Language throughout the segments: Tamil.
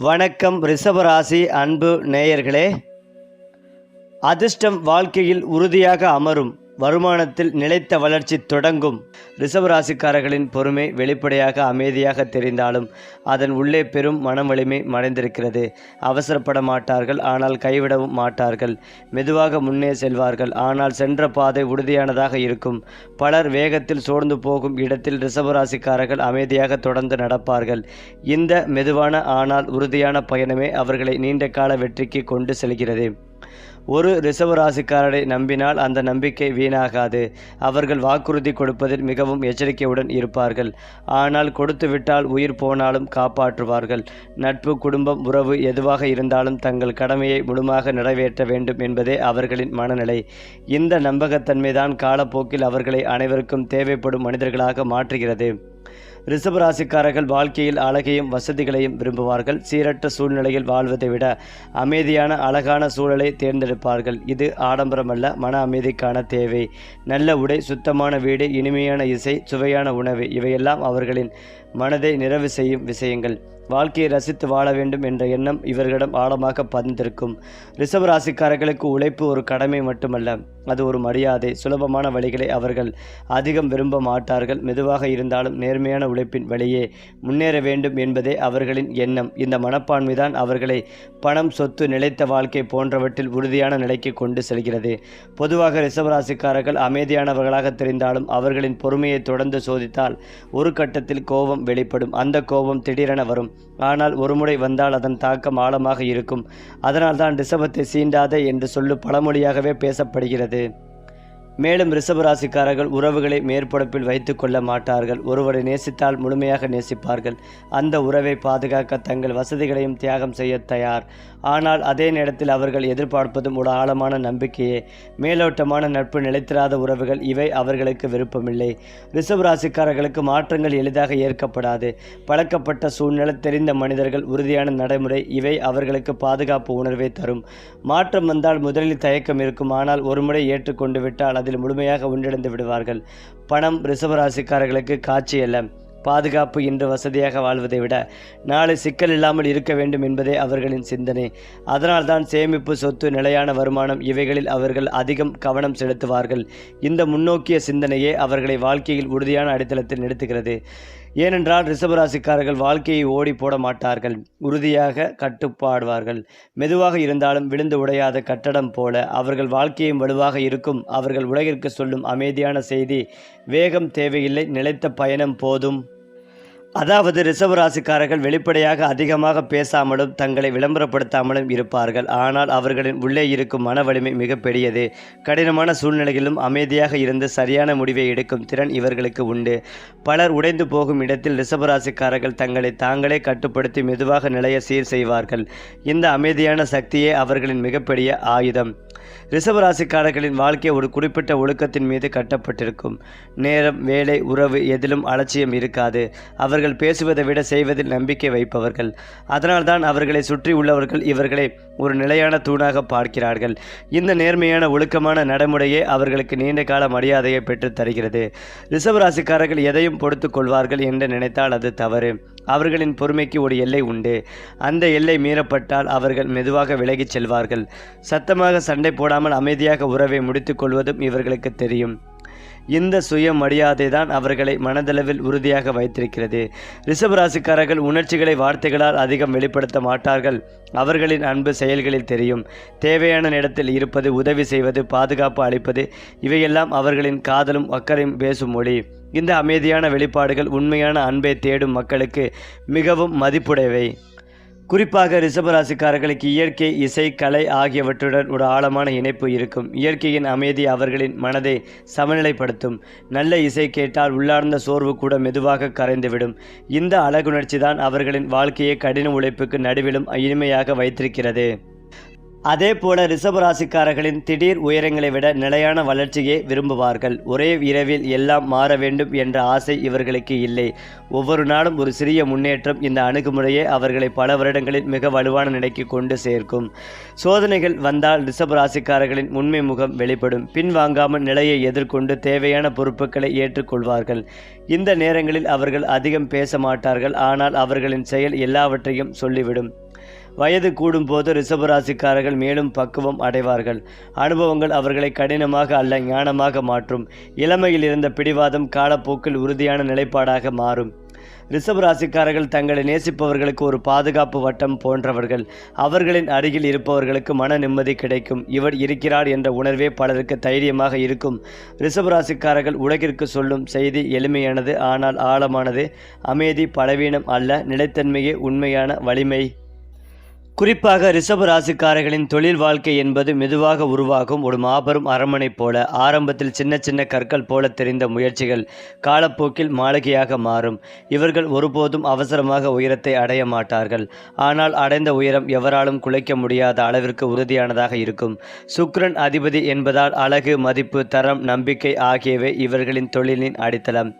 வணக்கம் ரிஷபராசி அன்பு நேயர்களே. அதிர்ஷ்டம் வாழ்க்கையில் உறுதியாக அமரும். வருமானத்தில் நிலைத்த வளர்ச்சி தொடங்கும். ரிஷபராசிக்காரர்களின் பொறுமை வெளிப்படையாக அமைதியாக தெரிந்தாலும் அதன் உள்ளே பெரும் மன வலிமை மறைந்திருக்கிறது. அவசரப்பட மாட்டார்கள், ஆனால் கைவிடவும் மாட்டார்கள். மெதுவாக முன்னே செல்வார்கள், ஆனால் சென்ற பாதை உறுதியானதாக இருக்கும். பலர் வேகத்தில் சோர்ந்து போகும் இடத்தில் ரிஷபராசிக்காரர்கள் அமைதியாக தொடர்ந்து நடப்பார்கள். இந்த மெதுவான ஆனால் உறுதியான பயணமே அவர்களை நீண்ட கால வெற்றிக்கு கொண்டு செல்கிறது. ஒரு ரிஷபராசிக்காரரை நம்பினால் அந்த நம்பிக்கை வீணாகாது. அவர்கள் வாக்குறுதி கொடுப்பதில் மிகவும் எச்சரிக்கையுடன் இருப்பார்கள். ஆனால் கொடுத்துவிட்டால் உயிர் போனாலும் காப்பாற்றுவார்கள். நட்பு, குடும்பம், உறவு எதுவாக இருந்தாலும் தங்கள் கடமையை முழுமையாக நிறைவேற்ற வேண்டும் என்பதே அவர்களின் மனநிலை. இந்த நம்பகத்தன்மைதான் காலப்போக்கில் அவர்களை அனைவருக்கும் தேவைப்படும் மனிதர்களாக மாற்றுகிறது. ரிஷபராசிக்காரர்கள் வாழ்க்கையில் அழகையும் வசதிகளையும் விரும்புவார்கள். சீரற்ற சூழ்நிலையில் வாழ்வதை விட அமைதியான அழகான சூழலை தேர்ந்தெடுப்பார்கள். இது ஆடம்பரமல்ல, மன அமைதிக்கான தேவை. நல்ல உடை, சுத்தமான வீடு, இனிமையான இசை, சுவையான உணவு இவையெல்லாம் அவர்களின் மனதை நிறைவு செய்யும் விஷயங்கள். வாழ்க்கையை ரசித்து வாழ வேண்டும் என்ற எண்ணம் இவர்களிடம் ஆழமாக பதிந்திருக்கும். ரிஷபராசிக்காரர்களுக்கு உழைப்பு ஒரு கடமை மட்டுமல்ல, அது ஒரு மரியாதை. சுலபமான வழிகளை அவர்கள் அதிகம் விரும்ப மாட்டார்கள். மெதுவாக இருந்தாலும் நேர்மையான உழைப்பின் வழியே முன்னேற வேண்டும் என்பதே அவர்களின் எண்ணம். இந்த மனப்பான்மைதான் அவர்களை பணம், சொத்து, நிலைத்த வாழ்க்கை போன்றவற்றில் உறுதியான நிலைக்கு கொண்டு செல்கிறது. பொதுவாக ரிஷபராசிக்காரர்கள் அமைதியானவர்களாக தெரிந்தாலும் அவர்களின் பொறுமையை தொடர்ந்து சோதித்தால் ஒரு கட்டத்தில் கோபம் வெளிப்படும். அந்த கோபம் திடீரென வரும், ஆனால் ஒருமுறை வந்தால் அதன் தாக்கம் ஆழமாக இருக்கும். அதனால்தான் ரிஷபத்தை சீண்டாதே என்று சொல்லு பழமொழியாகவே பேசப்படுகிறது. மேலும் ரிஷபராசிக்காரர்கள் உறவுகளை மேற்படப்பில் வைத்து கொள்ள மாட்டார்கள். ஒருவரை நேசித்தால் முழுமையாக நேசிப்பார்கள். அந்த உறவை பாதுகாக்க தங்கள் வசதிகளையும் தியாகம் செய்ய தயார். ஆனால் அதே நேரத்தில் அவர்கள் எதிர்பார்ப்பதும் ஒரு ஆழமான நம்பிக்கையே. மேலோட்டமான நட்பு, நிலைத்திராத உறவுகள் இவை அவர்களுக்கு விருப்பமில்லை. ரிஷபராசிக்காரர்களுக்கு மாற்றங்கள் எளிதாக ஏற்கப்படாது. பழக்கப்பட்ட சூழ்நிலை, தெரிந்த மனிதர்கள், உறுதியான நடைமுறை இவை அவர்களுக்கு பாதுகாப்பு உணர்வை தரும். மாற்றம் வந்தால் முதலில் தயக்கம் இருக்கும், ஆனால் ஒருமுறை ஏற்றுக்கொண்டு விட்டால் அதில் முழுமையாக ஒன்றிணைந்து விடுவார்கள். பணம் ரிஷபராசிக்காரர்களுக்கு காட்சி அல்ல, பாதுகாப்பு. இன்று வசதியாக வாழ்வதை விட நாளை சிக்கல் இல்லாமல் இருக்க வேண்டும் என்பதே அவர்களின் சிந்தனை. அதனால்தான் சேமிப்பு, சொத்து, நிலையான வருமானம் இவைகளில் அவர்கள் அதிகம் கவனம் செலுத்துவார்கள். இந்த முன்னோக்கிய சிந்தனையே அவர்களை வாழ்க்கையில் உறுதியான அடித்தளத்தில் நிறுத்துகிறது. ஏனென்றால் ரிஷபராசிக்காரர்கள் வாழ்க்கையை ஓடி போட மாட்டார்கள், உறுதியாக கட்டுப்பாடுவார்கள். மெதுவாக இருந்தாலும் விழுந்து உடையாத கட்டடம் போல அவர்கள் வாழ்க்கையும் வலுவாக இருக்கும். அவர்கள் உலகிற்கு சொல்லும் அமைதியான செய்தி: வேகம் தேவையில்லை, நிலைத்த பயணம் போதும். அதாவது ரிஷபராசிக்காரர்கள் வெளிப்படையாக அதிகமாக பேசாமலும் தங்களை விளம்பரப்படுத்தாமலும் இருப்பார்கள். ஆனால் அவர்களின் உள்ளே இருக்கும் மன வலிமை மிக பெரியது. கடினமான சூழ்நிலைகளிலும் அமைதியாக இருந்து சரியான முடிவை எடுக்கும் திறன் இவர்களுக்கு உண்டு. பலர் உடைந்து போகும் இடத்தில் ரிஷபராசிக்காரர்கள் தங்களை தாங்களே கட்டுப்படுத்தி மெதுவாக நிலைய சீர் செய்வார்கள். இந்த அமைதியான சக்தியே அவர்களின் மிகப்பெரிய ஆயுதம். ரிஷபராசிக்காரர்களின் வாழ்க்கை ஒரு குறிப்பிட்ட ஒழுக்கத்தின் மீது கட்டப்பட்டிருக்கும். நேரம், வேலை, உறவு எதிலும் அலட்சியம் இருக்காது. அவர்கள் பேசுவதை விட செய்வதில் நம்பிக்கை வைப்பவர்கள். அதனால்தான் அவர்களை சுற்றி உள்ளவர்கள் இவர்களை ஒரு நிலையான தூணாக பார்க்கிறார்கள். இந்த நேர்மையான ஒழுக்கமான நடைமுறையே அவர்களுக்கு நீண்ட கால மரியாதையை பெற்றுத் தருகிறது. ரிஷபராசிக்காரர்கள் எதையும் பொறுத்து கொள்வார்கள் என்று நினைத்தால் அது தவறு. அவர்களின் பொறுமைக்கு ஒரு எல்லை உண்டு. அந்த எல்லை மீறப்பட்டால் அவர்கள் மெதுவாக விலகிச் செல்வார்கள். சத்தமாக சண்டை போடாமல் அமைதியாக உறவை முடித்துக் கொள்வதும் இவர்களுக்கு தெரியும். இந்த சுய மரியாதை தான் அவர்களை மனதளவில் உறுதியாக வைத்திருக்கிறது. ரிஷபராசிக்காரர்கள் உணர்ச்சிகளை வார்த்தைகளால் அதிகம் வெளிப்படுத்த மாட்டார்கள். அவர்களின் அன்பு செயல்களில் தெரியும். தேவையான இடத்தில் இருப்பது, உதவி செய்வது, பாதுகாப்பு அளிப்பது இவையெல்லாம் அவர்களின் காதலும் அக்கறையும் பேசும் மொழி. இந்த அமைதியான வெளிப்பாடுகள் உண்மையான அன்பை தேடும் மக்களுக்கு மிகவும் மதிப்புடையவை. குறிப்பாக ரிஷபராசிக்காரர்களுக்கு இயற்கை, இசை, கலை ஆகியவற்றுடன் ஒரு ஆழமான இணைப்பு இருக்கும். இயற்கையின் அமைதி அவர்களின் மனதை சமநிலைப்படுத்தும். நல்ல இசை கேட்டால் உள்ளார்ந்த சோர்வு கூட மெதுவாக கரைந்துவிடும். இந்த அழகுணர்ச்சி தான் அவர்களின் வாழ்க்கையை கடின உழைப்புக்கு நடுவிலும் இனிமையாக வைத்திருக்கிறது. அதேபோல ரிஷபராசிக்காரர்களின் திடீர் உயரங்களை விட நிலையான வளர்ச்சியை விரும்புவார்கள். ஒரே இரவில் எல்லாம் மாற வேண்டும் என்ற ஆசை இவர்களுக்கு இல்லை. ஒவ்வொரு நாளும் ஒரு சிறிய முன்னேற்றம். இந்த அணுகுமுறையே அவர்களை பல வருடங்களில் மிக வலுவான நிலைக்கு கொண்டு சேர்க்கும். சோதனைகள் வந்தால் ரிஷபராசிக்காரர்களின் உண்மை முகம் வெளிப்படும். பின்வாங்காமல் நிலையை எதிர்கொண்டு தேவையான பொறுப்புகளை ஏற்றுக்கொள்வார்கள். இந்த நேரங்களில் அவர்கள் அதிகம் பேச மாட்டார்கள். ஆனால் அவர்களின் செயல் எல்லாவற்றையும் சொல்லிவிடும். வயது கூடும்போது ரிஷபராசிக்காரர்கள் மேலும் பக்குவம் அடைவார்கள். அனுபவங்கள் அவர்களை கடினமாக அல்ல ஞானமாக மாற்றும். இளமையில் இருந்த பிடிவாதம் காலப்போக்கில் உறுதியான நிலைப்பாடாக மாறும். ரிஷபராசிக்காரர்கள் தங்களை நேசிப்பவர்களுக்கு ஒரு பாதுகாப்பு வட்டம் போன்றவர்கள். அவர்களின் அருகில் இருப்பவர்களுக்கு மன நிம்மதி கிடைக்கும். இவர் இருக்கிறார் என்ற உணர்வே பலருக்கு தைரியமாக இருக்கும். ரிஷபராசிக்காரர்கள் உலகிற்கு சொல்லும் செய்தி எளிமையானது, ஆனால் ஆழமானது. அமைதி பலவீனம் அல்ல, நிலைத்தன்மையே உண்மையான வலிமை. குறிப்பாக ரிஷப ராசிக்காரர்களின் தொழில் வாழ்க்கை என்பது மெதுவாக உருவாகும் ஒரு மாபெரும் அரண்மனை போல. ஆரம்பத்தில் சின்ன சின்ன கற்கள் போல தெரிந்த முயற்சிகள் காலப்போக்கில் மாளிகையாக மாறும். இவர்கள் ஒருபோதும் அவசரமாக உயரத்தை அடைய மாட்டார்கள். ஆனால் அடைந்த உயரம் எவராலும் குலைக்க முடியாத அளவிற்கு உறுதியானதாக இருக்கும். சுக்கிரன் அதிபதி என்பதால் அழகு, மதிப்பு, தரம், நம்பிக்கை ஆகியவை இவர்களின் தொழிலின் அடித்தளம்.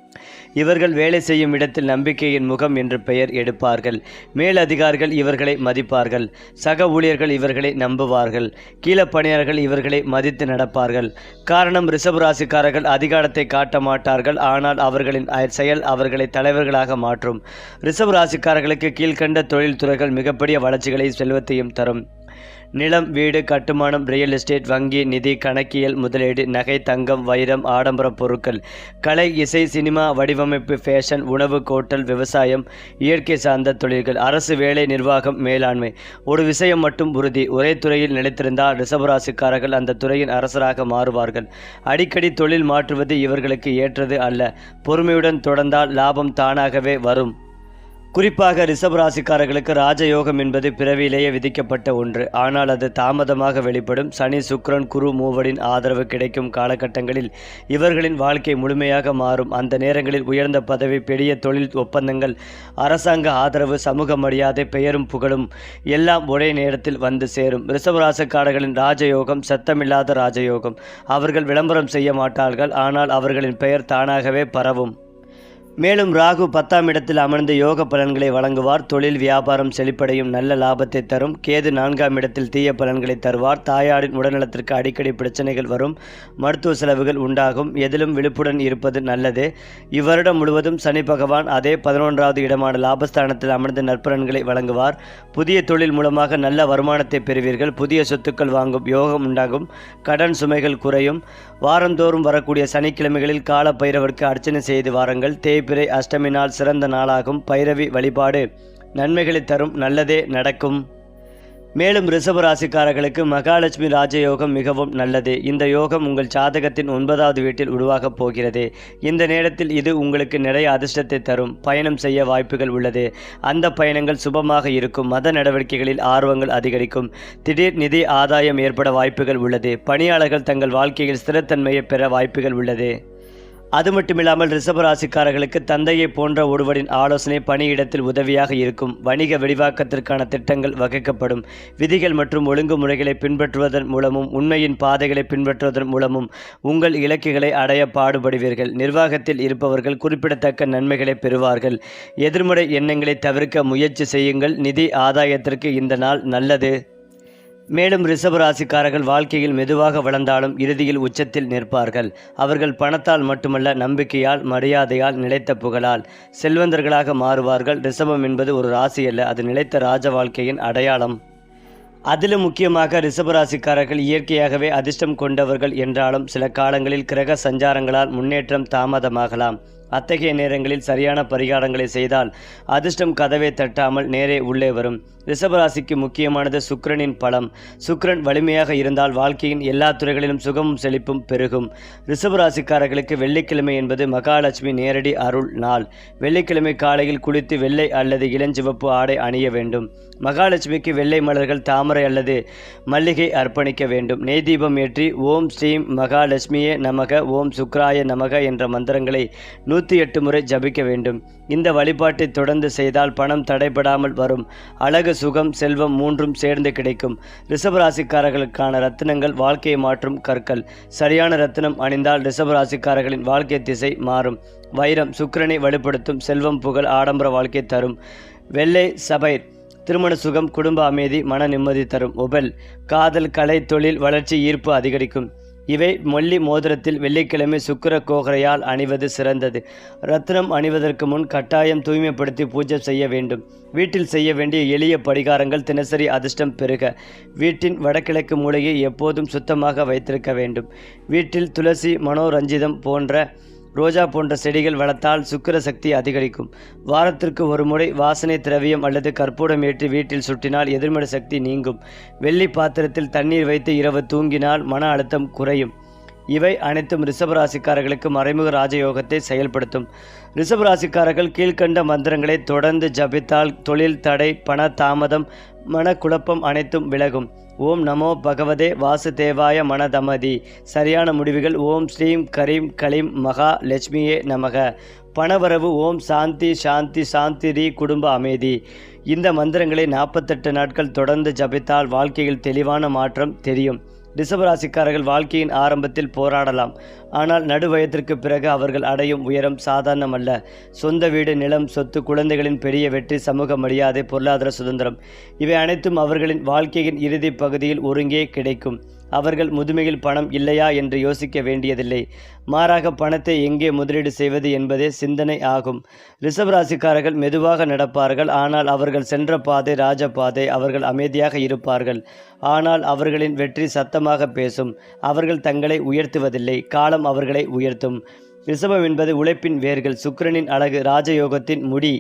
இவர்கள் வேலை செய்யும் இடத்தில் நம்பிக்கையின் முகம் என்று பெயர் எடுப்பார்கள். மேலதிகாரிகள் இவர்களை மதிப்பார்கள். சக ஊழியர்கள் இவர்களை நம்புவார்கள். கீழப்பணியாளர்கள் இவர்களை மதித்து நடப்பார்கள். காரணம், ரிஷபராசிக்காரர்கள் அதிகாரத்தை காட்ட மாட்டார்கள். ஆனால் அவர்களின் செயல் அவர்களை தலைவர்களாக மாற்றும். ரிஷபராசிக்காரர்களுக்கு கீழ்கண்ட தொழில் துறைகள் மிகப்பெரிய வளர்ச்சிகளை செல்வத்தையும் தரும். நிலம், வீடு, கட்டுமானம், ரியல் எஸ்டேட், வங்கி, நிதி, கணக்கியல், முதலீடு, நகை, தங்கம், வைரம், ஆடம்பர பொருட்கள், கலை, இசை, சினிமா, வடிவமைப்பு, ஃபேஷன், உணவு, ஹோட்டல், விவசாயம், இயற்கை சார்ந்த தொழில்கள், அரசு வேலை, நிர்வாகம், மேலாண்மை. ஒரு விஷயம் மட்டும் உறுதி, ஒரே துறையில் நிலைத்திருந்தால் ரிஷபராசிக்காரர்கள் அந்த துறையின் அரசராக மாறுவார்கள். அடிக்கடி தொழில் மாற்றுவது இவர்களுக்கு ஏற்றது அல்ல. பொறுமையுடன் தொடர்ந்தால் லாபம் தானாகவே வரும். குறிப்பாக ரிஷபராசிக்காரர்களுக்கு ராஜயோகம் என்பது பிறவியிலேயே விதிக்கப்பட்ட ஒன்று. ஆனால் அது தாமதமாக வெளிப்படும். சனி, சுக்கிரன், குரு மூவரின் ஆதரவு கிடைக்கும் காலகட்டங்களில் இவர்களின் வாழ்க்கை முழுமையாக மாறும். அந்த நேரங்களில் உயர்ந்த பதவி, பெரிய தொழில் ஒப்பந்தங்கள், அரசாங்க ஆதரவு, சமூக மரியாதை, பெயரும் புகழும் எல்லாம் ஒரே நேரத்தில் வந்து சேரும். ரிஷபராசிக்காரர்களின் ராஜயோகம் சத்தமில்லாத ராஜயோகம். அவர்கள் விளம்பரம் செய்ய மாட்டார்கள். ஆனால் அவர்களின் பெயர் தானாகவே பரவும். மேலும் ராகு 10ஆம் இடத்தில் அமர்ந்து யோக பலன்களை வழங்குவார். தொழில், வியாபாரம் செழிப்படையும், நல்ல லாபத்தை தரும். கேது 4ஆம் இடத்தில் தீய பலன்களை தருவார். தாயாரின் உடல்நலத்திற்கு அடிக்கடி பிரச்சனைகள் வரும். மருத்துவ செலவுகள் உண்டாகும். எதிலும் விழிப்புடன் இருப்பது நல்லது. இவ்வருடம் முழுவதும் சனி பகவான் அதே 11வது இடமான லாபஸ்தானத்தில் அமர்ந்து நற்பலன்களை வழங்குவார். புதிய தொழில் மூலமாக நல்ல வருமானத்தை பெறுவீர்கள். புதிய சொத்துக்கள் வாங்கும் யோகம் உண்டாகும். கடன் சுமைகள் குறையும். வாரந்தோறும் வரக்கூடிய சனிக்கிழமைகளில் கால பைரவருக்கு அர்ச்சனை செய்து வாருங்கள். தேய்பிறை அஷ்டமி நாள் சிறந்த நாளாகும். பைரவி வழிபாடு நன்மைகளை தரும். நல்லதே நடக்கும். மேலும் ரிஷபராசிக்காரர்களுக்கு மகாலட்சுமி ராஜயோகம் மிகவும் நல்லது. இந்த யோகம் உங்கள் ஜாதகத்தின் 9வது வீட்டில் உருவாகப் போகிறது. இந்த நேரத்தில் இது உங்களுக்கு நிறைய அதிர்ஷ்டத்தை தரும். பயணம் செய்ய வாய்ப்புகள் உள்ளது. அந்த பயணங்கள் சுபமாக இருக்கும். மத நடவடிக்கைகளில் ஆர்வங்கள் அதிகரிக்கும். திடீர் நிதி ஆதாயம் ஏற்பட வாய்ப்புகள் உள்ளது. பணியாளர்கள் தங்கள் வாழ்க்கையில் ஸ்திரத்தன்மையை பெற வாய்ப்புகள் உள்ளது. அது மட்டுமில்லாமல் ரிஷபராசிக்காரர்களுக்கு தந்தையை போன்ற ஒருவரின் ஆலோசனை பணியிடத்தில் உதவியாக இருக்கும். வணிக விரிவாக்கத்திற்கான திட்டங்கள் வகுக்கப்படும். விதிகள் மற்றும் ஒழுங்குமுறைகளை பின்பற்றுவதன் மூலமும் உண்மையின் பாதைகளை பின்பற்றுவதன் மூலமும் உங்கள் இலக்குகளை அடைய பாடுபடுவீர்கள். நிர்வாகத்தில் இருப்பவர்கள் குறிப்பிடத்தக்க நன்மைகளை பெறுவார்கள். எதிர்மறை எண்ணங்களை தவிர்க்க முயற்சி செய்யுங்கள். நிதி ஆதாயத்திற்கு இந்த நாள் நல்லது. மேலும் ரிஷபராசிக்காரர்கள் வாழ்க்கையில் மெதுவாக வளர்ந்தாலும் இறுதியில் உச்சத்தில் நிற்பார்கள். அவர்கள் பணத்தால் மட்டுமல்ல, நம்பிக்கையால், மரியாதையால், நிலைத்த புகழால் செல்வந்தர்களாக மாறுவார்கள். ரிஷபம் என்பது ஒரு ராசி அல்ல, அது நிலைத்த ராஜ வாழ்க்கையின் அடையாளம். அதிலும் முக்கியமாக ரிஷபராசிக்காரர்கள் இயற்கையாகவே அதிர்ஷ்டம் கொண்டவர்கள் என்றாலும் சில காலங்களில் கிரக சஞ்சாரங்களால் முன்னேற்றம் தாமதமாகலாம். அத்தகைய நேரங்களில் சரியான பரிகாரங்களை செய்தால் அதிர்ஷ்டம் கதவை தட்டாமல் நேரே உள்ளே வரும். ரிஷபராசிக்கு முக்கியமானது சுக்கிரனின் பலம். சுக்கிரன் வலிமையாக இருந்தால் வாழ்க்கையின் எல்லா துறைகளிலும் சுகமும் செழிப்பும் பெருகும். ரிஷபராசிக்காரர்களுக்கு வெள்ளிக்கிழமை என்பது மகாலட்சுமி நேரடி அருள் நாள். வெள்ளிக்கிழமை காலையில் குளித்து வெள்ளை அல்லது இளஞ்சிவப்பு ஆடை அணிய வேண்டும். மகாலட்சுமிக்கு வெள்ளை மலர்கள், தாமரை அல்லது மல்லிகை அர்ப்பணிக்க வேண்டும். நெய் தீபம் ஏற்றி ஓம் ஸ்ரீம் மகாலட்சுமியே நமக, ஓம் சுக்ராய நமக என்ற மந்திரங்களை 108 முறை ஜபிக்க வேண்டும். இந்த வழிபாட்டை தொடர்ந்து செய்தால் பணம் தடைபடாமல் வரும். அழகு, சுகம், செல்வம் மூன்றும் சேர்ந்து கிடைக்கும். ரிஷபராசிக்காரர்களுக்கான ரத்தினங்கள் வாழ்க்கையை மாற்றும் கற்கள். சரியான ரத்தினம் அணிந்தால் ரிஷபராசிக்காரர்களின் வாழ்க்கை திசை மாறும். வைரம் சுக்கிரனை வலுப்படுத்தும். செல்வம், புகழ், ஆடம்பர வாழ்க்கை தரும். வெள்ளை சபைர் திருமண சுகம், குடும்ப அமைதி, மன நிம்மதி தரும். ஒபல் காதல், கலை, தொழில் வளர்ச்சி, ஈர்ப்பு அதிகரிக்கும். இவை மொல்லி மோதிரத்தில் வெள்ளிக்கிழமை சுக்கிர கோகரையால் அணிவது சிறந்தது. ரத்னம் அணிவதற்கு முன் கட்டாயம் தூய்மைப்படுத்தி பூஜை செய்ய வேண்டும். வீட்டில் செய்ய வேண்டிய எளிய பரிகாரங்கள். தினசரி அதிர்ஷ்டம் பெருக வீட்டின் வடகிழக்கு மூலையை எப்போதும் சுத்தமாக வைத்திருக்க வேண்டும். வீட்டில் துளசி, மனோரஞ்சிதம் போன்ற ரோஜா போன்ற செடிகள் வளர்த்தால் சுக்கிர சக்தி அதிகரிக்கும். வாரத்திற்கு ஒரு முறை வாசனை திரவியம் அல்லது கற்பூரம் ஏற்றி வீட்டில் சுட்டினால் எதிர்மறை சக்தி நீங்கும். வெள்ளி பாத்திரத்தில் தண்ணீர் வைத்து இரவு தூங்கினால் மன அழுத்தம் குறையும். இவை அனைத்தும் ரிஷபராசிக்காரர்களுக்கு மறைமுக ராஜயோகத்தை செயல்படுத்தும். ரிஷபராசிக்காரர்கள் கீழ்கண்ட மந்திரங்களை தொடர்ந்து ஜபித்தால் தொழில் தடை, பண தாமதம், மனக்குழப்பம் அனைத்தும் விலகும். ஓம் நமோ பகவதே வாசுதேவாய மனதமதி. சரியான முடிவுகள். ஓம் ஸ்ரீம் கரீம் கலீம் மகா லட்சுமியே நமக. பணவரவு. ஓம் சாந்தி சாந்தி சாந்திரி. குடும்ப அமைதி. இந்த மந்திரங்களை 48 நாட்கள் தொடர்ந்து ஜபித்தால் வாழ்க்கையில் தெளிவான மாற்றம் தெரியும். ரிஷபராசிக்காரர்கள் வாழ்க்கையின் ஆரம்பத்தில் போராடலாம். ஆனால் நடுவயத்திற்கு பிறகு அவர்கள் அடையும் உயரம் சாதாரணமல்ல. சொந்த வீடு, நிலம், சொத்து, குழந்தைகளின் பெரிய வெற்றி, சமூக மரியாதை, பொருளாதார சுதந்திரம் இவை அனைத்தும் அவர்களின் வாழ்க்கையின் இறுதி பகுதியில் ஒருங்கே கிடைக்கும். அவர்கள் முதுமையில் பணம் இல்லையா என்று யோசிக்க வேண்டியதில்லை. மாறாக பணத்தை எங்கே முதலீடு செய்வது என்பதே சிந்தனை ஆகும். ரிஷபராசிக்காரர்கள் மெதுவாக நடப்பார்கள். ஆனால் அவர்கள் சென்ற பாதை ராஜபாதை. அவர்கள் அமைதியாக இருப்பார்கள். ஆனால் அவர்களின் வெற்றி சத்தமாக பேசும். அவர்கள் தங்களை உயர்த்துவதில்லை, காலம் அவர்களை உயர்த்தும். ரிஷபம் என்பது உழைப்பின் வேர்கள். சுக்கிரனின் அழகு, ராஜயோகத்தின் முடி.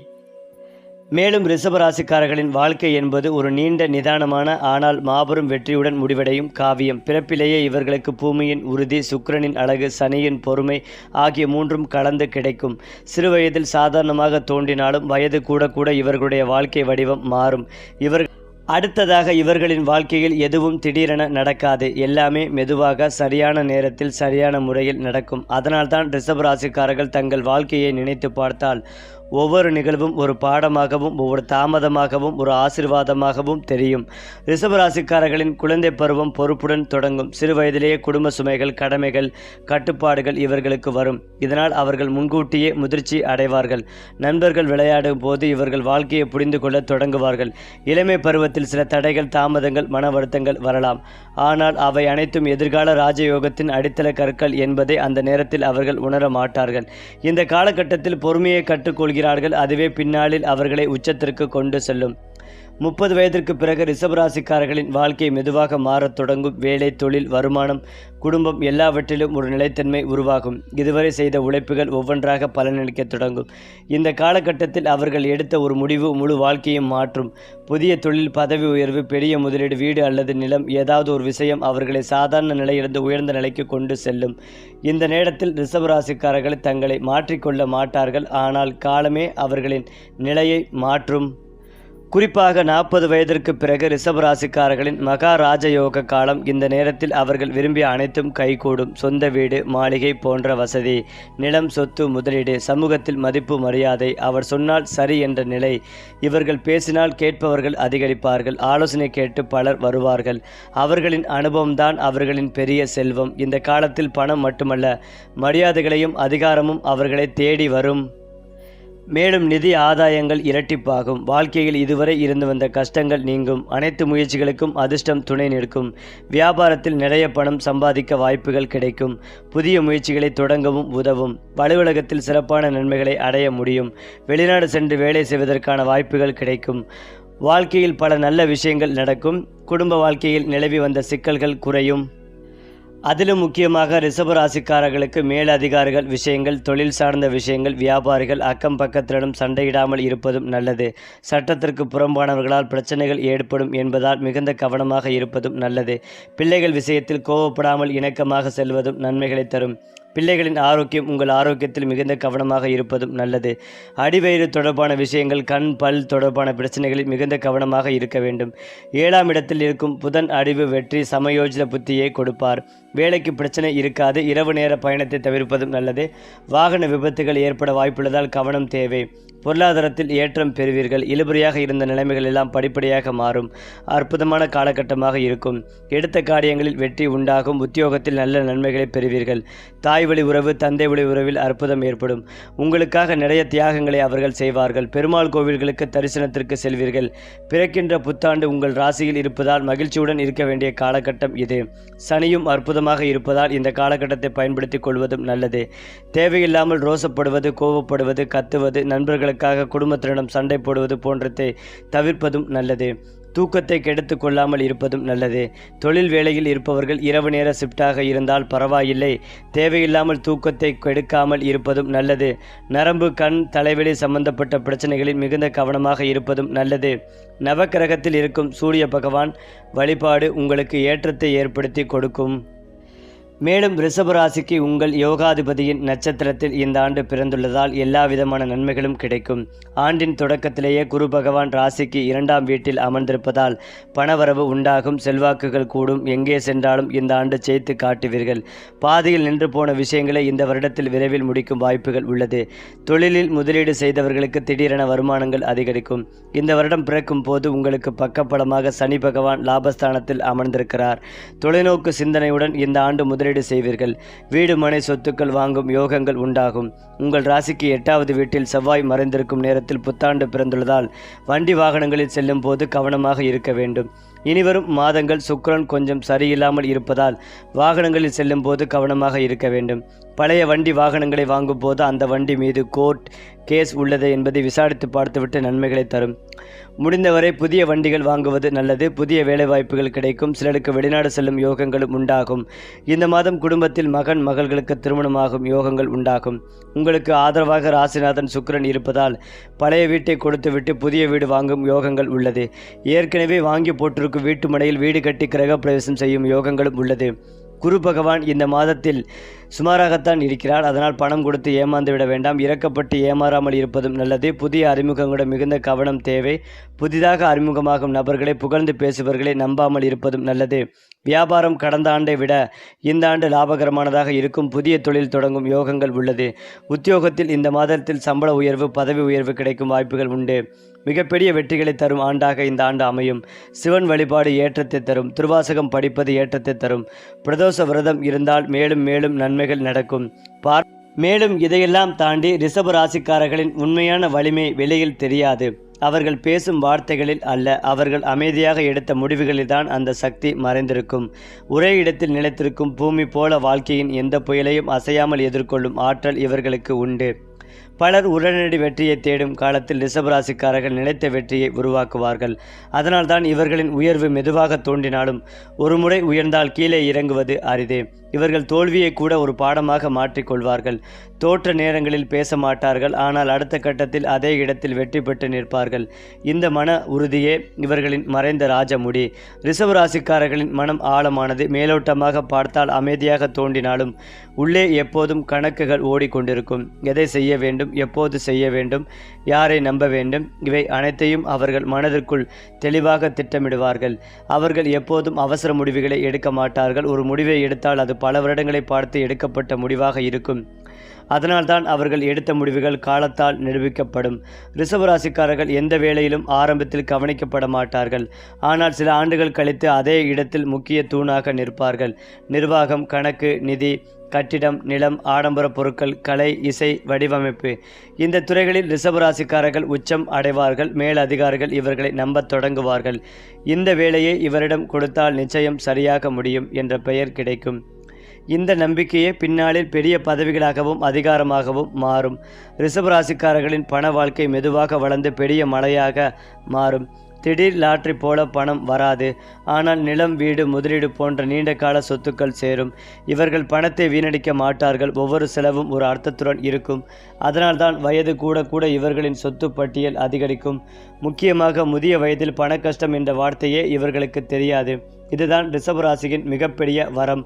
மேலும் ரிஷபராசிக்காரர்களின் வாழ்க்கை என்பது ஒரு நீண்ட நிதானமான ஆனால் மாபெரும் வெற்றியுடன் முடிவடையும் காவியம். பிறப்பிலேயே இவர்களுக்கு பூமியின் உறுதி, சுக்கிரனின் அழகு, சனியின் பொறுமை ஆகிய மூன்றும் கலந்து கிடைக்கும். சிறுவயதில் சாதாரணமாக தோன்றினாலும் வயது கூட கூட இவர்களுடைய வாழ்க்கை வடிவம் மாறும். அடுத்ததாக இவர்களின் வாழ்க்கையில் எதுவும் திடீரென நடக்காது. எல்லாமே மெதுவாக சரியான நேரத்தில் சரியான முறையில் நடக்கும். அதனால்தான் ரிஷபராசிக்காரர்கள் தங்கள் வாழ்க்கையை நினைத்து பார்த்தால் ஒவ்வொரு நிகழ்வும் ஒரு பாடமாகவும் ஒவ்வொரு தாமதமாகவும் ஒரு ஆசீர்வாதமாகவும் தெரியும். ரிஷபராசிக்காரர்களின் குழந்தை பருவம் பொறுப்புடன் தொடங்கும். சிறு வயதிலேயே குடும்ப சுமைகள், கடமைகள், கட்டுப்பாடுகள் இவர்களுக்கு வரும். இதனால் அவர்கள் முன்கூட்டியே முதிர்ச்சி அடைவார்கள். நண்பர்கள் விளையாடும் போது இவர்கள் வாழ்க்கையை புரிந்து கொள்ள தொடங்குவார்கள். இளமை பருவத்தில் சில தடைகள், தாமதங்கள், மன வருத்தங்கள் வரலாம். ஆனால் அவை அனைத்தும் எதிர்கால ராஜயோகத்தின் அடித்தள கற்கள் என்பதை அந்த நேரத்தில் அவர்கள் உணர மாட்டார்கள். இந்த காலகட்டத்தில் பொறுமையை கற்றுக்கொள்கிறார்கள். அதுவே பின்னாளில் அவர்களை உச்சத்திற்கு கொண்டு செல்லும். 30 வயதிற்கு பிறகு ரிஷபராசிக்காரர்களின் வாழ்க்கை மெதுவாக மாறத் தொடங்கும். வேலை, தொழில், வருமானம், குடும்பம் எல்லாவற்றிலும் ஒரு நிலைத்தன்மை உருவாகும். இதுவரை செய்த உழைப்புகள் ஒவ்வொன்றாக பலனளிக்க தொடங்கும். இந்த காலகட்டத்தில் அவர்கள் எடுத்த ஒரு முடிவு முழு வாழ்க்கையும் மாற்றும். புதிய தொழில், பதவி உயர்வு, பெரிய முதலீடு, வீடு அல்லது நிலம், ஏதாவது ஒரு விஷயம் அவர்களை சாதாரண நிலையிலிருந்து உயர்ந்த நிலைக்கு கொண்டு செல்லும். இந்த நேரத்தில் ரிஷபராசிக்காரர்கள் தங்களை மாற்றிக்கொள்ள மாட்டார்கள். ஆனால் காலமே அவர்களின் நிலையை மாற்றும். குறிப்பாக 40 வயதிற்கு பிறகு ரிஷபராசிக்காரர்களின் மகா ராஜயோக காலம். இந்த நேரத்தில் அவர்கள் விரும்பிய அனைத்தும் கைகூடும். சொந்த வீடு, மாளிகை போன்ற வசதி, நிலம், சொத்து, முதலீடு, சமூகத்தில் மதிப்பு, மரியாதை, அவர் சொன்னால் சரி என்ற நிலை. இவர்கள் பேசினால் கேட்பவர்கள் அதிகரிப்பார்கள். ஆலோசனை கேட்டு பலர் வருவார்கள். அவர்களின் அனுபவம்தான் அவர்களின் பெரிய செல்வம். இந்த காலத்தில் பணம் மட்டுமல்ல, மரியாதைகளையும் அதிகாரமும் அவர்களை தேடி வரும். மேலும் நிதி ஆதாயங்கள் இரட்டிப்பாகும். வாழ்க்கையில் இதுவரை இருந்து வந்த கஷ்டங்கள் நீங்கும். அனைத்து முயற்சிகளுக்கும் அதிர்ஷ்டம் துணை நிற்கும். வியாபாரத்தில் நிறைய பணம் சம்பாதிக்க வாய்ப்புகள் கிடைக்கும். புதிய முயற்சிகளை தொடங்கவும் உதவும். அலுவலகத்தில் சிறப்பான நன்மைகளை அடைய முடியும். வெளிநாடு சென்று வேலை செய்வதற்கான வாய்ப்புகள் கிடைக்கும். வாழ்க்கையில் பல நல்ல விஷயங்கள் நடக்கும். குடும்ப வாழ்க்கையில் நிலவி வந்த சிக்கல்கள் குறையும். அதிலும் முக்கியமாக ரிஷபராசிக்காரர்களுக்கு மேலதிகாரிகள் விஷயங்கள், தொழில் சார்ந்த விஷயங்கள், வியாபாரிகள் அக்கம் பக்கத்திடம் சண்டையிடாமல் இருப்பதும் நல்லது. சட்டத்திற்கு புறம்பானவர்களால் பிரச்சனைகள் ஏற்படும் என்பதால் மிகுந்த கவனமாக இருப்பதும் நல்லது. பிள்ளைகள் விஷயத்தில் கோபப்படாமல் இணக்கமாக செல்வதும் நன்மைகளை தரும். பிள்ளைகளின் ஆரோக்கியம், உங்கள் ஆரோக்கியத்தில் மிகுந்த கவனமாக இருப்பதும் நல்லது. அடிவயிறு தொடர்பான விஷயங்கள், கண் பல் தொடர்பான பிரச்சனைகளில் மிகுந்த கவனமாக இருக்க வேண்டும். 7ஆம் இடத்தில் இருக்கும் புதன் அறிவு, வெற்றி, சமயோஜித புத்தியை கொடுப்பார். வேலைக்கு பிரச்சனை இருக்காது. இரவு நேர பயணத்தை தவிர்ப்பதும் நல்லது. வாகன விபத்துகள் ஏற்பட வாய்ப்புள்ளதால் கவனம் தேவை. பொருளாதாரத்தில் ஏற்றம் பெறுவீர்கள். இழுபறியாக இருந்த நிலைமைகள் எல்லாம் படிப்படியாக மாறும். அற்புதமான காலகட்டமாக இருக்கும். எடுத்த காரியங்களில் வெற்றி உண்டாகும். உத்தியோகத்தில் நல்ல நன்மைகளை பெறுவீர்கள். தாய் வழி உறவு, தந்தை வழி உறவில் அற்புதம் ஏற்படும். உங்களுக்காக நிறைய தியாகங்களை அவர்கள் செய்வார்கள். பெருமாள் கோவில்களுக்கு தரிசனத்திற்கு செல்வீர்கள். பிறக்கின்ற புத்தாண்டு உங்கள் ராசியில் இருப்பதால் மகிழ்ச்சியுடன் இருக்க வேண்டிய காலகட்டம் இது. சனியும் அற்புதமாக இருப்பதால் இந்த காலகட்டத்தை பயன்படுத்திக் கொள்வதும் நல்லது. தேவையில்லாமல் ரோசப்படுவது, கோபப்படுவது, கத்துவது, நண்பர்களுக்காக குடும்பத்தினரிடம் சண்டை போடுவது போன்றதை தவிர்ப்பதும் நல்லது. தூக்கத்தை கெடுத்து கொள்ளாமல் இருப்பதும் நல்லது. தொழில் வேளையில் இருப்பவர்கள் இரவு நேர ஷிஃப்டாக இருந்தால் பரவாயில்லை. தேவையில்லாமல் தூக்கத்தை கெடுக்காமல் இருப்பதும் நல்லது. நரம்பு, கண், தலைவலி சம்பந்தப்பட்ட பிரச்சனைகளில் மிகுந்த கவனமாக இருப்பதும் நல்லது. நவக்கிரகத்தில் இருக்கும் சூரிய பகவான் வழிபாடு உங்களுக்கு ஏற்றத்தை ஏற்படுத்தி கொடுக்கும். மேலும் ரிஷபராசிக்கு உங்கள் யோகாதிபதியின் நட்சத்திரத்தில் இந்த ஆண்டு பிறந்துள்ளதால் எல்லா விதமான நன்மைகளும் கிடைக்கும். ஆண்டின் தொடக்கத்திலேயே குரு பகவான் ராசிக்கு 2ஆம் வீட்டில் அமர்ந்திருப்பதால் பணவரவு உண்டாகும். செல்வாக்குகள் கூடும். எங்கே சென்றாலும் இந்த ஆண்டு ஜெயித்து காட்டுவீர்கள். பாதியில் நின்று போன விஷயங்களை இந்த வருடத்தில் விரைவில் முடிக்கும் வாய்ப்புகள் உள்ளது. தொழிலில் முதலீடு செய்தவர்களுக்கு திடீரென வருமானங்கள் அதிகரிக்கும். இந்த வருடம் பிறக்கும் போது உங்களுக்கு பக்கபலமாக சனி பகவான் லாபஸ்தானத்தில் அமர்ந்திருக்கிறார். தொலைநோக்கு சிந்தனையுடன் இந்த ஆண்டு முதலீடு செய்வீர்கள். வீடு, மனை, சொத்துக்கள் வாங்கும் யோகங்கள் உண்டாகும். உங்கள் ராசிக்கு 8வது வீட்டில் செவ்வாய் மறைந்திருக்கும் நேரத்தில் புத்தாண்டு பிறந்துள்ளதால் வண்டி வாகனங்களில் செல்லும் போது கவனமாக இருக்க வேண்டும். இனிவரும் மாதங்கள் சுக்கிரன் கொஞ்சம் சரியில்லாமல் இருப்பதால் வாகனங்களில் செல்லும் போது கவனமாக இருக்க வேண்டும். பழைய வண்டி வாகனங்களை வாங்கும் போது அந்த வண்டி மீது கோர்ட் கேஸ் உள்ளது என்பதை விசாரித்து பார்த்துவிட்டு நன்மைகளை தரும். முடிந்தவரை புதிய வண்டிகள் வாங்குவது நல்லது. புதிய வேலைவாய்ப்புகள் கிடைக்கும். சிலருக்கு வெளிநாடு செல்லும் யோகங்களும் உண்டாகும். இந்த மாதம் குடும்பத்தில் மகன், மகள்களுக்கு திருமணமாகும் யோகங்கள் உண்டாகும். உங்களுக்கு ஆதரவாக ராசிநாதன் சுக்கிரன் இருப்பதால் பழைய வீட்டை கொடுத்துவிட்டு புதிய வீடு வாங்கும் யோகங்கள் உள்ளது. ஏற்கனவே வாங்கி போட்டிருக்கும் வீட்டு மனையில் வீடு கட்டி கிரக பிரவேசம் செய்யும் யோகங்களும் உள்ளது. குரு பகவான் இந்த மாதத்தில் சுமாராகத்தான் இருக்கிறார். அதனால் பணம் கொடுத்து ஏமாந்து விட வேண்டாம். இறக்கப்பட்டு ஏமாறாமல் இருப்பதும் நல்லது. புதிய அறிமுகங்களுடன் மிகுந்த கவனம் தேவை. புதிதாக அறிமுகமாகும் நபர்களை, புகழ்ந்து பேசுபவர்களை நம்பாமல் இருப்பதும் நல்லது. வியாபாரம் கடந்த ஆண்டை விட இந்த ஆண்டு லாபகரமானதாக இருக்கும். புதிய தொழில் தொடங்கும் யோகங்கள் உள்ளது. உத்தியோகத்தில் இந்த மாதத்தில் சம்பள உயர்வு, பதவி உயர்வு கிடைக்கும் வாய்ப்புகள் உண்டு. மிகப்பெரிய வெற்றிகளை தரும் ஆண்டாக இந்த ஆண்டு அமையும். சிவன் வழிபாடு ஏற்றத்தை தரும். திருவாசகம் படிப்பது ஏற்றத்தை தரும். பிரதோஷ விரதம் இருந்தால் மேலும் மேலும் நன்மைகள் நடக்கும். மேலும் இதையெல்லாம் தாண்டி ரிஷப ராசிக்காரர்களின் உண்மையான வலிமை வெளியில் தெரியாது. அவர்கள் பேசும் வார்த்தைகளில் அல்ல, அவர்கள் அமைதியாக எடுத்த முடிவுகளில்தான் அந்த சக்தி மறைந்திருக்கும். ஒரே இடத்தில் நிலைத்திருக்கும் பூமி போல வாழ்க்கையின் எந்த புயலையும் அசையாமல் எதிர்கொள்ளும் ஆற்றல் இவர்களுக்கு உண்டு. பலர் உடனடி வெற்றியை தேடும் காலத்தில் ரிஷபராசிக்காரர்கள் நிலைத்த வெற்றியை உருவாக்குவார்கள். அதனால்தான் இவர்களின் உயர்வு மெதுவாக தோன்றினாலும் ஒரு முறை உயர்ந்தால் கீழே இறங்குவது அரிதே. இவர்கள் தோல்வியை கூட ஒரு பாடமாக மாற்றிக்கொள்வார்கள். தோற்ற நேரங்களில் பேச மாட்டார்கள். ஆனால் அடுத்த கட்டத்தில் அதே இடத்தில் வெற்றி பெற்று நிற்பார்கள். இந்த மன உறுதியே இவர்களின் மறைந்த ராஜமுடி. ரிஷபராசிக்காரர்களின் மனம் ஆழமானது. மேலோட்டமாக பார்த்தால் அமைதியாக தோன்றினாலும் உள்ளே எப்போதும் கணக்குகள் ஓடிக்கொண்டிருக்கும். எதை செய்ய வேண்டும், எப்போது செய்ய வேண்டும், யாரை நம்ப வேண்டும், இவை அனைத்தையும் அவர்கள் மனதிற்குள் தெளிவாக திட்டமிடுவார்கள். அவர்கள் எப்போதும் அவசர முடிவுகளை எடுக்க மாட்டார்கள். ஒரு முடிவை எடுத்தால் அது பல வருடங்களை பார்த்து எடுக்கப்பட்ட முடிவாக இருக்கும். அதனால்தான் அவர்கள் எடுத்த முடிவுகள் காலத்தால் நிரூபிக்கப்படும். ரிஷபராசிக்காரர்கள் எந்த வேளையிலும் ஆரம்பத்தில் கவனிக்கப்பட மாட்டார்கள். ஆனால் சில ஆண்டுகள் கழித்து அதே இடத்தில் முக்கிய தூணாக நிற்பார்கள். நிர்வாகம், கணக்கு, நிதி, கட்டிடம், நிலம், ஆடம்பர பொருட்கள், கலை, இசை, வடிவமைப்பு, இந்த துறைகளில் ரிஷபராசிக்காரர்கள் உச்சம் அடைவார்கள். மேல் அதிகாரிகள் இவர்களை நம்பத் தொடங்குவார்கள். இந்த வேலையை இவரிடம் கொடுத்தால் நிச்சயம் சரியாக முடியும் என்ற பெயர் கிடைக்கும். இந்த நம்பிக்கையே பின்னாளில் பெரிய பதவிகளாகவும் அதிகாரமாகவும் மாறும். ரிஷபராசிக்காரர்களின் பண வாழ்க்கை மெதுவாக வளர்ந்து பெரிய மலையாக மாறும். திடீர் லாட்ரி போல பணம் வராது. ஆனால் நிலம், வீடு, முதலீடு போன்ற நீண்ட கால சொத்துக்கள் சேரும். இவர்கள் பணத்தை வீணடிக்க மாட்டார்கள். ஒவ்வொரு செலவும் ஒரு அர்த்தத்துடன் இருக்கும். அதனால்தான் வயது கூட கூட இவர்களின் சொத்து பட்டியல் அதிகரிக்கும். முக்கியமாக முதிய வயதில் பண கஷ்டம் என்ற வார்த்தையே இவர்களுக்கு தெரியாது. இதுதான் ரிஷபராசியின் மிகப்பெரிய வரம்.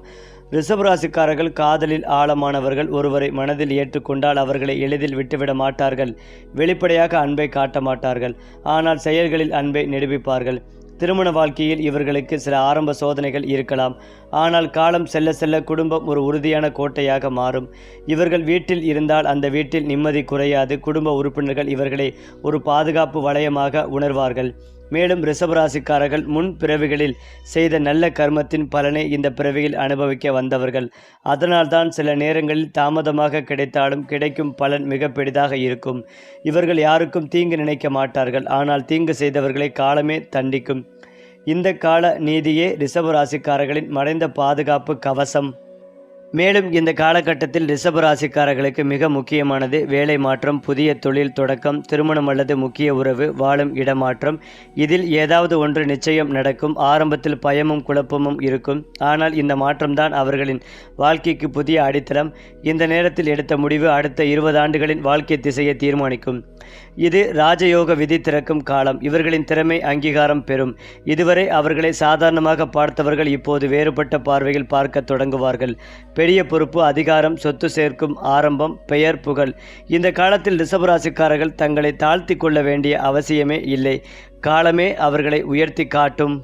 ரிஷபராசிக்காரர்கள் காதலில் ஆழமானவர்கள். ஒருவரை மனதில் ஏற்றுக்கொண்டால் அவர்களை எளிதில் விட்டுவிட மாட்டார்கள். வெளிப்படையாக அன்பை காட்ட மாட்டார்கள், ஆனால் செயல்களில் அன்பை நிரூபிப்பார்கள். திருமண வாழ்க்கையில் இவர்களுக்கு சில ஆரம்ப சோதனைகள் இருக்கலாம், ஆனால் காலம் செல்ல செல்ல குடும்பம் ஒரு உறுதியான கோட்டையாக மாறும். இவர்கள் வீட்டில் இருந்தால் அந்த வீட்டில் நிம்மதி குறையாது. குடும்ப உறுப்பினர்கள் இவர்களை ஒரு பாதுகாப்பு வளையமாக உணர்வார்கள். மேலும் ரிஷபராசிக்காரர்கள் முன் பிறவிகளில் செய்த நல்ல கர்மத்தின் பலனை இந்த பிறவியில் அனுபவிக்க வந்தவர்கள். அதனால்தான் சில நேரங்களில் தாமதமாக கிடைத்தாலும் கிடைக்கும் பலன் மிக பெரிதாக இருக்கும். இவர்கள் யாருக்கும் தீங்கு நினைக்க மாட்டார்கள், ஆனால் தீங்கு செய்தவர்களை காலமே தண்டிக்கும். இந்த கால நீதியே ரிஷபராசிக்காரர்களின் மறைந்த பாதுகாப்பு கவசம். மேலும் இந்த காலகட்டத்தில் ரிஷபராசிக்காரர்களுக்கு மிக முக்கியமானது வேலை மாற்றம், புதிய தொழில் தொடக்கம், திருமணம் அல்லது முக்கிய உறவு, வாழும் இடமாற்றம். இதில் ஏதாவது ஒன்று நிச்சயம் நடக்கும். ஆரம்பத்தில் பயமும் குழப்பமும் இருக்கும், ஆனால் இந்த மாற்றம்தான் அவர்களின் வாழ்க்கைக்கு புதிய அடித்தளம். இந்த நேரத்தில் எடுத்த முடிவு அடுத்த 20 ஆண்டுகளின் வாழ்க்கை திசையை தீர்மானிக்கும். இது ராஜயோக விதி திறக்கும் காலம். இவர்களின் திறமை அங்கீகாரம் பெறும். இதுவரை அவர்களை சாதாரணமாக பார்த்தவர்கள் இப்போது வேறுபட்ட பார்வையில் பார்க்க தொடங்குவார்கள். பெரிய பொறுப்பு, அதிகாரம், சொத்து சேர்க்கும் ஆரம்பம், பெயர், புகழ். இந்த காலத்தில் ரிஷபராசிக்காரர்கள் தங்களை தாழ்த்தி கொள்ள வேண்டிய அவசியமே இல்லை. காலமே அவர்களை உயர்த்தி காட்டும்.